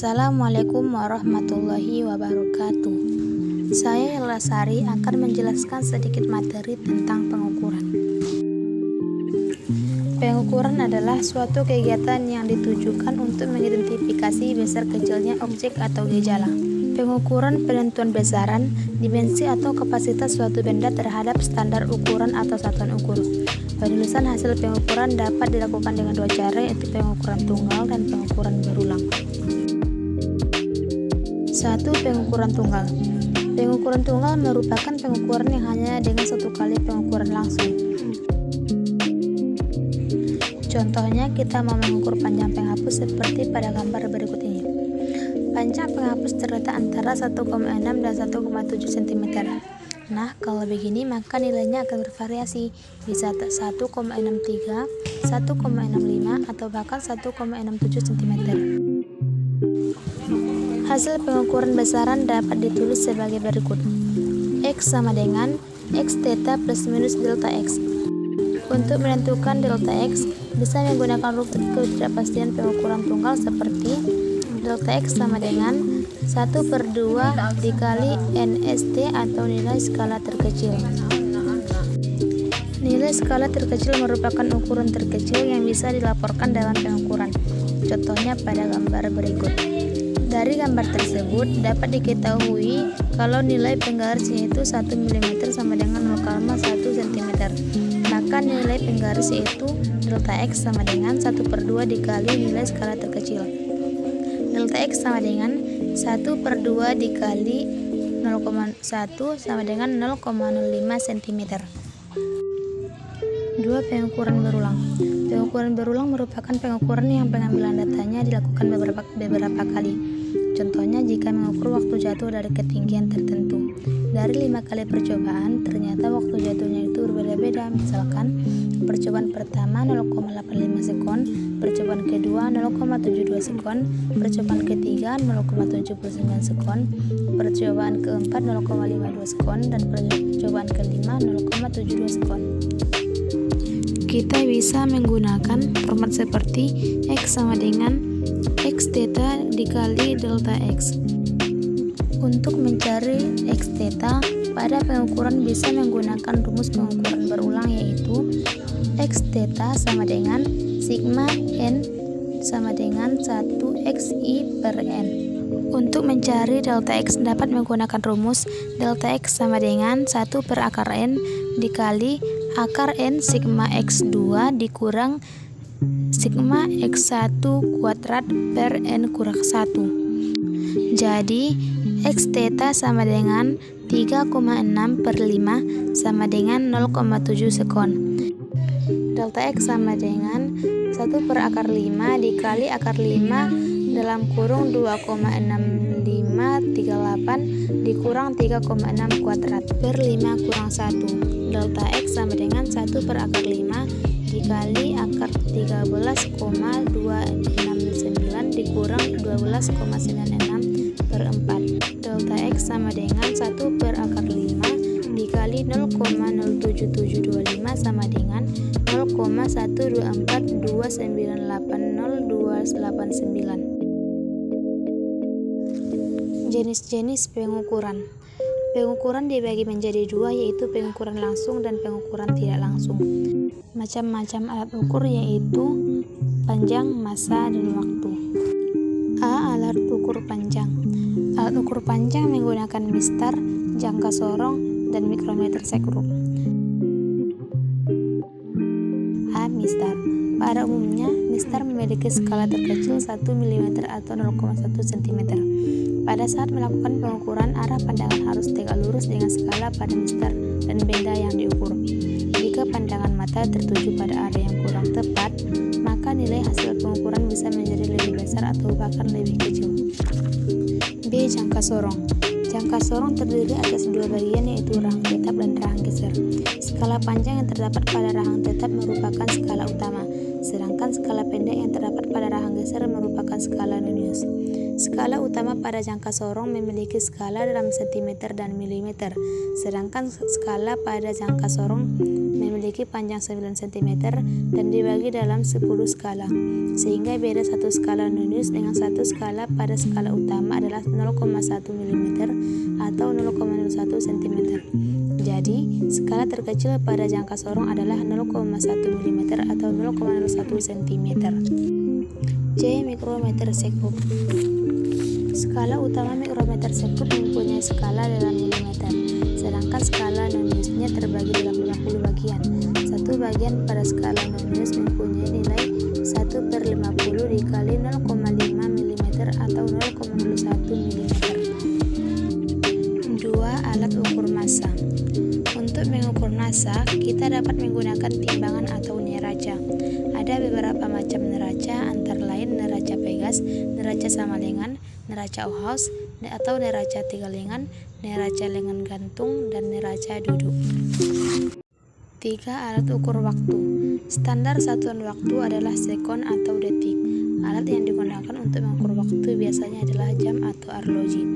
Assalamualaikum warahmatullahi wabarakatuh. Saya Lasari akan menjelaskan sedikit materi tentang pengukuran. Pengukuran adalah suatu kegiatan yang ditujukan untuk mengidentifikasi besar kecilnya objek atau gejala. Pengukuran penentuan besaran, dimensi atau kapasitas suatu benda terhadap standar ukuran atau satuan ukur. Penulisan hasil pengukuran dapat dilakukan dengan dua cara, yaitu pengukuran tunggal dan pengukuran berulang. 1. Pengukuran tunggal. Pengukuran tunggal merupakan pengukuran yang hanya dengan satu kali pengukuran langsung. Contohnya, kita mau mengukur panjang penghapus seperti pada gambar berikut ini. Panjang penghapus terletak antara 1,6 dan 1,7 cm. Nah, kalau begini maka nilainya akan bervariasi, bisa 1,63, 1,65 atau bahkan 1,67 cm. Hasil pengukuran besaran dapat ditulis sebagai berikut. X sama dengan X theta plus minus delta X. Untuk menentukan delta X, bisa menggunakan rule ketidakpastian pengukuran tunggal seperti delta X sama dengan 1/2 dikali NST atau nilai skala terkecil. Nilai skala terkecil merupakan ukuran terkecil yang bisa dilaporkan dalam pengukuran. Contohnya pada gambar berikut. Dari gambar tersebut dapat diketahui kalau nilai penggaris yaitu 1 mm sama dengan 0,1 cm. Maka nilai penggaris yaitu delta X sama dengan 1/2 dikali nilai skala terkecil. Delta X sama dengan 1/2 dikali 0,1 sama dengan 0,05 cm. 2. Pengukuran berulang. Pengukuran berulang merupakan pengukuran yang pengambilan datanya dilakukan beberapa kali. Contohnya, jika mengukur waktu jatuh dari ketinggian tertentu. Dari 5 kali percobaan, ternyata waktu jatuhnya itu berbeda-beda. Misalkan, percobaan pertama 0,85 sekon, percobaan kedua 0,72 sekon, percobaan ketiga 0,79 sekon, percobaan keempat 0,52 sekon, dan percobaan kelima 0,72 sekon. Kita bisa menggunakan format seperti X sama dengan X theta dikali delta X. Untuk mencari X theta pada pengukuran bisa menggunakan rumus pengukuran berulang, yaitu X theta sama dengan sigma N sama dengan 1xi per N. Untuk mencari delta X dapat menggunakan rumus delta X sama dengan 1/akar N dikali akar N sigma X2 dikurang sigma X1 kuadrat per N kurang 1. Jadi, X theta sama dengan 3,6/5 sama dengan 0,7 sekon. Delta X sama dengan 1/5 dikali akar 5 dalam kurung 2,6538 dikurang 3,6 kuadrat per 5 kurang 1. Delta X sama dengan 1/5 dikali akar 13,269 dikurang 12,96 per 4. Delta X sama dengan 1/5 dikali 0,07725 sama dengan 0,124298029. Jenis-jenis pengukuran. Pengukuran dibagi menjadi dua, yaitu pengukuran langsung dan pengukuran tidak langsung. Macam-macam alat ukur yaitu panjang, massa, dan waktu. A. Alat ukur panjang. Alat ukur panjang menggunakan mistar, jangka sorong, dan mikrometer sekrup. A. Mistar. Pada umumnya, mistar memiliki skala terkecil 1 mm atau 0,1 cm. Pada saat melakukan pengukuran, arah pandangan harus tegak lurus dengan skala pada mistar dan benda yang diukur. Jika pandangan mata tertuju pada area yang kurang tepat, maka nilai hasil pengukuran bisa menjadi lebih besar atau bahkan lebih kecil. B. Jangka sorong. Jangka sorong terdiri atas dua bagian, yaitu rahang tetap dan rahang geser. Skala panjang yang terdapat pada rahang tetap merupakan skala utama, sedangkan skala pendek yang terdapat pada rahang geser merupakan skala nonius. Skala utama pada jangka sorong memiliki skala dalam cm dan mm, sedangkan skala pada jangka sorong memiliki memiliki panjang 9 cm dan dibagi dalam 10 skala, sehingga beda satu skala nonius dengan satu skala pada skala utama adalah 0,1 mm atau 0,01 cm. Jadi, skala terkecil pada jangka sorong adalah 0,1 mm atau 0,01 cm. J. Mikrometer sekub. Skala utama mikrometer sekub mempunyai skala dalam milimeter, sedangkan skala noniusnya terbagi dalam 50 bagian. Satu bagian pada skala nonius mempunyai nilai 1/50 dikali 0,5 mm atau 0,01 mm. 2. Alat ukur massa. Untuk mengukur massa, kita dapat menggunakan timbangan atau neraca. Ada beberapa macam neraca, antara lain neraca Pegas, neraca samalengan, neraca Ohaus, atau neraca tiga lengan, neraca lengan gantung, dan neraca duduk. 3. Alat ukur waktu. Standar satuan waktu adalah sekon atau detik. Alat yang digunakan untuk mengukur waktu biasanya adalah jam atau arloji.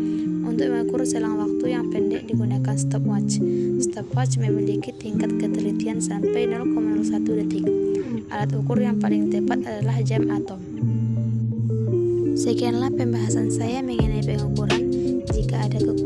Untuk mengukur selang waktu yang pendek digunakan stopwatch. Stopwatch memiliki tingkat ketelitian sampai 0,01 detik. Alat ukur yang paling tepat adalah jam atom. Sekianlah pembahasan saya mengenai pengukuran. Jika ada kekurangan